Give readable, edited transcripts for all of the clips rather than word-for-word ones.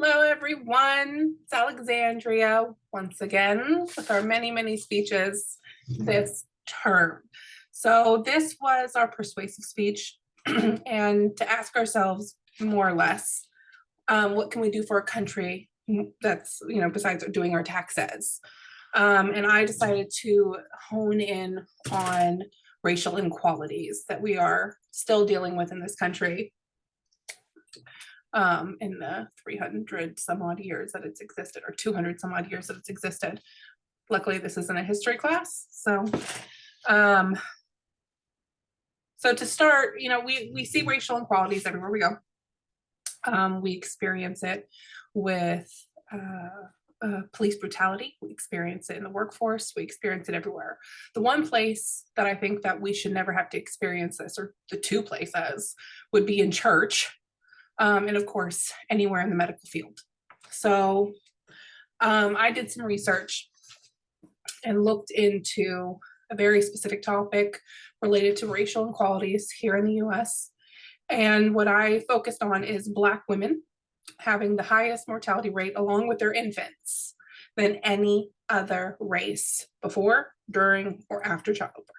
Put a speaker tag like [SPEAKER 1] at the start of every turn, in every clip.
[SPEAKER 1] Hello, everyone. It's Alexandria once again with our many speeches this term. So this was our persuasive speech and to ask ourselves more or less, what can we do for a country that's, besides doing our taxes? And I decided to hone in on racial inequalities that we are still dealing with in this country in the 300 some odd years that it's existed, or 200 some odd years that it's existed. Luckily, this isn't a history class. So to start, we see racial inequalities everywhere we go. We experience it with police brutality. We experience it in the workforce. We experience it everywhere. The one place that I think that we should never have to experience this, or the two places, would be in church. And of course, anywhere in the medical field. So I did some research and looked into a very specific topic related to racial inequalities here in the US. And what I focused on is Black women having the highest mortality rate along with their infants than any other race before, during, or after childbirth.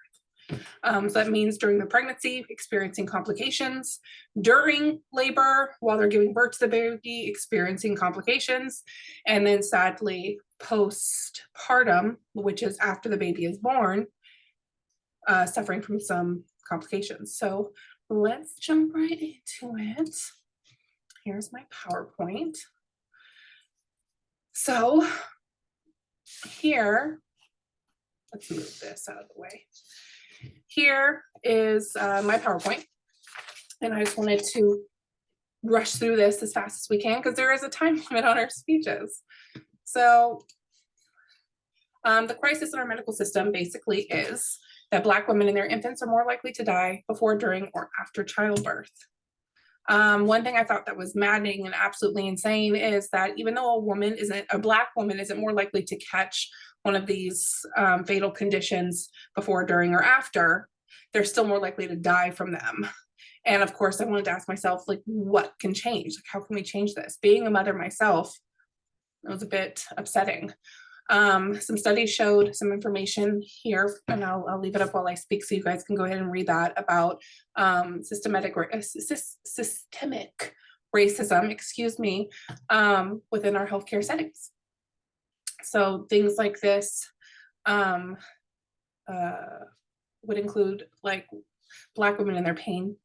[SPEAKER 1] So that means during the pregnancy, experiencing complications, during labor, while they're giving birth to the baby, experiencing complications, and then sadly postpartum, which is after the baby is born, suffering from some complications. So let's jump right into it. Here's my PowerPoint. So here, let's move this out of the way. Here is my PowerPoint, and I just wanted to rush through this as fast as we can because there is a time limit on our speeches. So the crisis in our medical system basically is that Black women and their infants are more likely to die before, during, or after childbirth. One thing I thought that was maddening and absolutely insane is that even though a Black woman isn't more likely to catch one of these fatal conditions before, during, or after, they're still more likely to die from them. And of course, I wanted to ask myself, like, what can change? Like, how can we change this? Being a mother myself, it was a bit upsetting. Some studies showed some information here, and I'll leave it up while I speak so you guys can go ahead and read that, about systemic racism, within our healthcare settings. So things like this would include like Black women and their pain,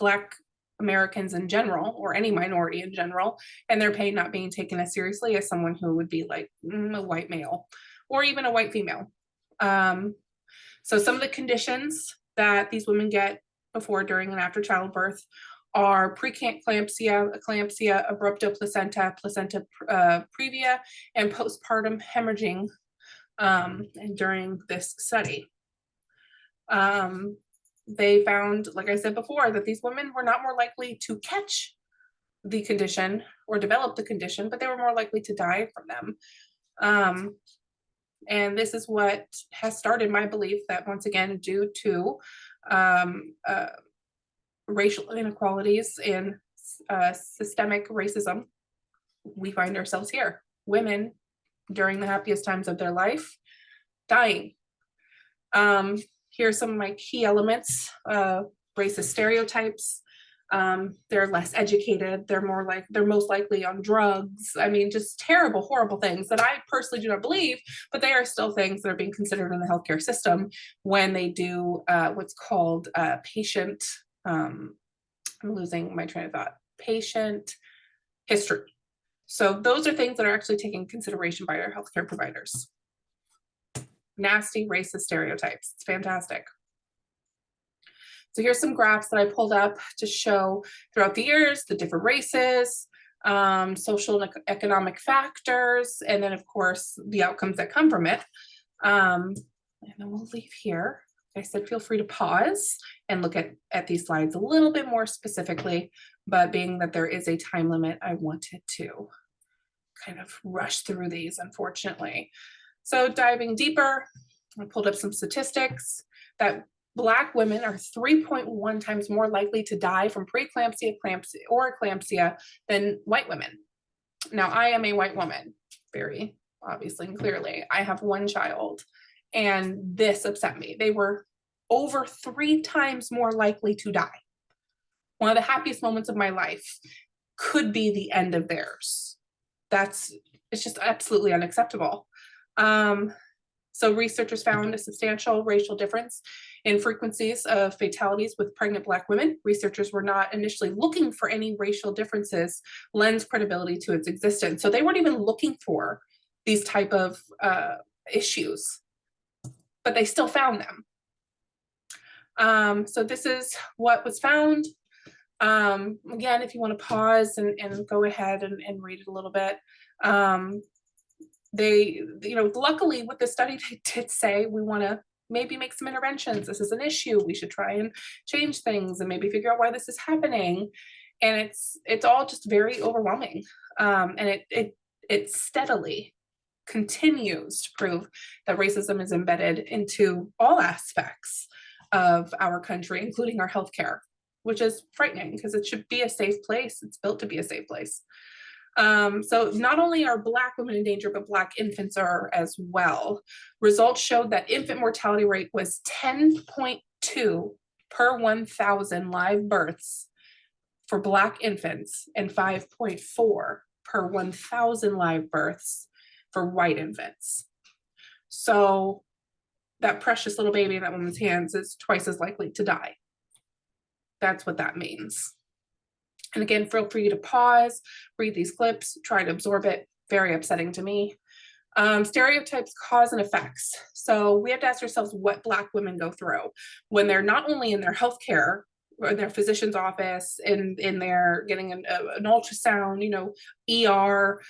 [SPEAKER 1] Black Americans in general, or any minority in general, and their pain not being taken as seriously as someone who would be like a white male or even a white female. So some of the conditions that these women get before, during, and after childbirth are preeclampsia, eclampsia, abrupto placenta, placenta previa, and postpartum hemorrhaging during this study. They found, like I said before, that these women were not more likely to catch the condition or develop the condition, but they were more likely to die from them. And this is what has started my belief that, once again, due to racial inequalities and systemic racism, we find ourselves here. Women, during the happiest times of their life, dying. Here are some of my key elements. Racist stereotypes. They're less educated. They're most likely on drugs. I mean, just terrible, horrible things that I personally do not believe, but they are still things that are being considered in the healthcare system when they do what's called patient, I'm losing my train of thought, patient history. So those are things that are actually taken into consideration by our healthcare providers. Nasty racist stereotypes. It's fantastic. So here's some graphs that I pulled up to show throughout the years the different races, social and economic factors, and then of course the outcomes that come from it. And then we'll leave here. Like I said, feel free to pause and look at these slides a little bit more specifically, but being that there is a time limit, I wanted to kind of rush through these, unfortunately. So diving deeper, I pulled up some statistics that Black women are 3.1 times more likely to die from preeclampsia, eclampsia, or eclampsia than white women. Now, I am a white woman, very obviously and clearly. I have one child, and this upset me. They were over 3 times more likely to die. One of the happiest moments of my life could be the end of theirs. It's just absolutely unacceptable. So researchers found a substantial racial difference in frequencies of fatalities with pregnant Black women. Researchers were not initially looking for any racial differences lends credibility to its existence. So they weren't even looking for these type of issues, but they still found them. So this is what was found. Again, if you want to pause and go ahead and read it a little bit. They, luckily with the study, they did say, we want to maybe make some interventions. This is an issue. We should try and change things and maybe figure out why this is happening. And it's all just very overwhelming. And it steadily continues to prove that racism is embedded into all aspects of our country, including our healthcare, which is frightening because it should be a safe place. It's built to be a safe place. So not only are Black women in danger, but Black infants are as well. Results showed that infant mortality rate was 10.2 per 1,000 live births for Black infants and 5.4 per 1,000 live births for white infants. So that precious little baby in that woman's hands is twice as likely to die. That's what that means. And again, feel free to pause, read these clips, try to absorb it. Very upsetting to me. Stereotypes, cause and effects. So we have to ask ourselves what Black women go through when they're not only in their healthcare or their physician's office, in their getting an ultrasound, ER,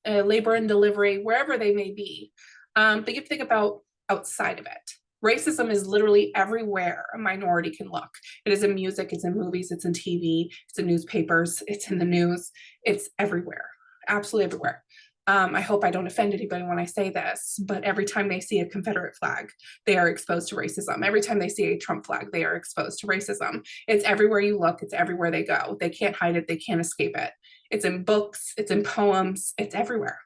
[SPEAKER 1] labor and delivery, wherever they may be. But you have to think about outside of it. Racism is literally everywhere a minority can look. It is in music, it's in movies, it's in TV, it's in newspapers, it's in the news, it's everywhere, absolutely everywhere. I hope I don't offend anybody when I say this, but every time they see a Confederate flag, they are exposed to racism. Every time they see a Trump flag, they are exposed to racism. It's everywhere you look, it's everywhere they go. They can't hide it, they can't escape it. It's in books, it's in poems, it's everywhere.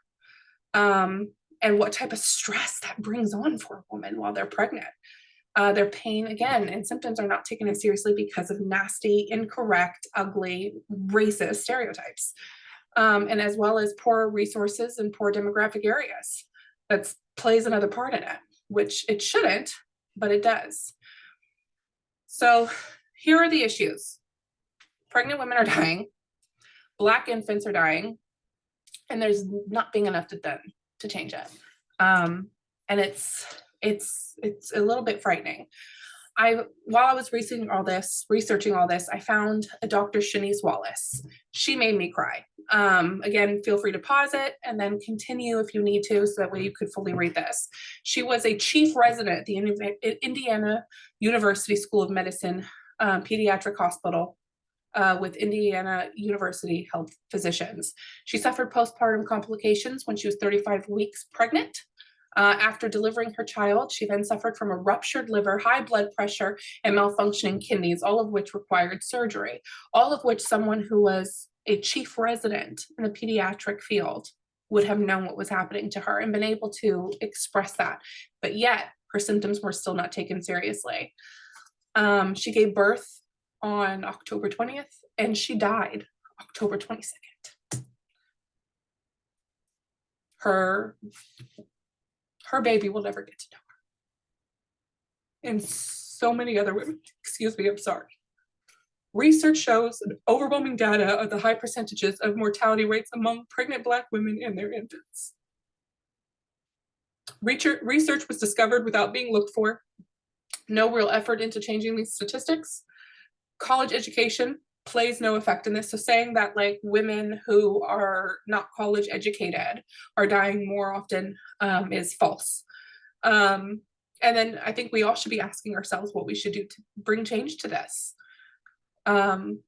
[SPEAKER 1] And what type of stress that brings on for a woman while they're pregnant. Their pain, again, and symptoms are not taken as seriously because of nasty, incorrect, ugly, racist stereotypes. And as well as poor resources and poor demographic areas. That plays another part in it, which it shouldn't, but it does. So here are the issues. Pregnant women are dying. Black infants are dying. And there's not being enough done to change it. And it's a little bit frightening. While I was researching all this, I found a Dr. Shanice Wallace. She made me cry. Again, feel free to pause it and then continue if you need to, so that way you could fully read this. She was a chief resident at the Indiana University School of Medicine Pediatric Hospital with Indiana University Health Physicians. She suffered postpartum complications when she was 35 weeks pregnant. After delivering her child, she then suffered from a ruptured liver, high blood pressure, and malfunctioning kidneys, all of which required surgery, all of which someone who was a chief resident in the pediatric field would have known what was happening to her and been able to express that. But yet, her symptoms were still not taken seriously. She gave birth on October 20th, and she died October 22nd. Her baby will never get to know her. And so many other women, excuse me, I'm sorry. Research shows overwhelming data of the high percentages of mortality rates among pregnant Black women and their infants. Research was discovered without being looked for. No real effort into changing these statistics. College education plays no effect in this. So saying that like women who are not college educated are dying more often is false. And then I think we all should be asking ourselves what we should do to bring change to this. And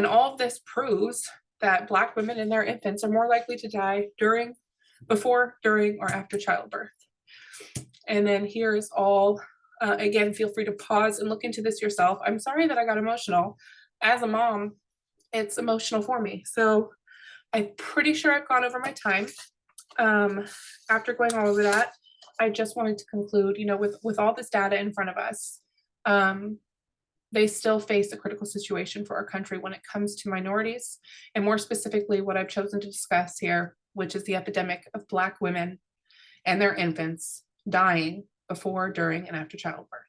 [SPEAKER 1] all of this proves that Black women and their infants are more likely to die before, during, or after childbirth. And then here's all, again, feel free to pause and look into this yourself. I'm sorry that I got emotional. As a mom, it's emotional for me. So I'm pretty sure I've gone over my time. After going all over that, I just wanted to conclude, with all this data in front of us, they still face a critical situation for our country when it comes to minorities, and more specifically, what I've chosen to discuss here, which is the epidemic of Black women and their infants dying before, during, and after childbirth.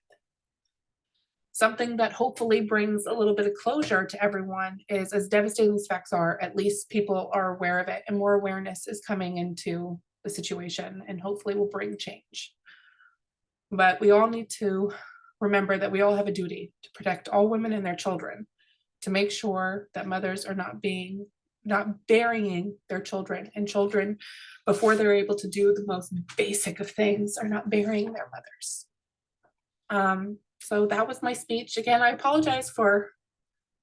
[SPEAKER 1] Something that hopefully brings a little bit of closure to everyone is, as devastating these facts are, at least people are aware of it, and more awareness is coming into the situation, and hopefully will bring change. But we all need to remember that we all have a duty to protect all women and their children, to make sure that mothers are not burying their children, and children, before they're able to do the most basic of things, are not burying their mothers. So that was my speech. Again, I apologize for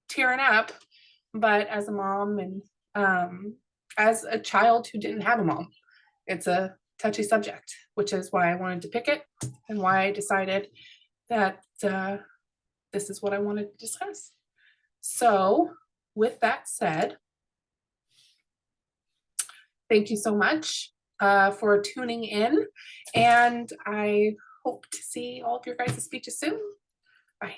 [SPEAKER 1] tearing up, but as a mom and as a child who didn't have a mom, it's a touchy subject, which is why I wanted to pick it and why I decided that this is what I wanted to discuss. So with that said, thank you so much for tuning in, and I hope to see all of your guys' speeches soon. Bye.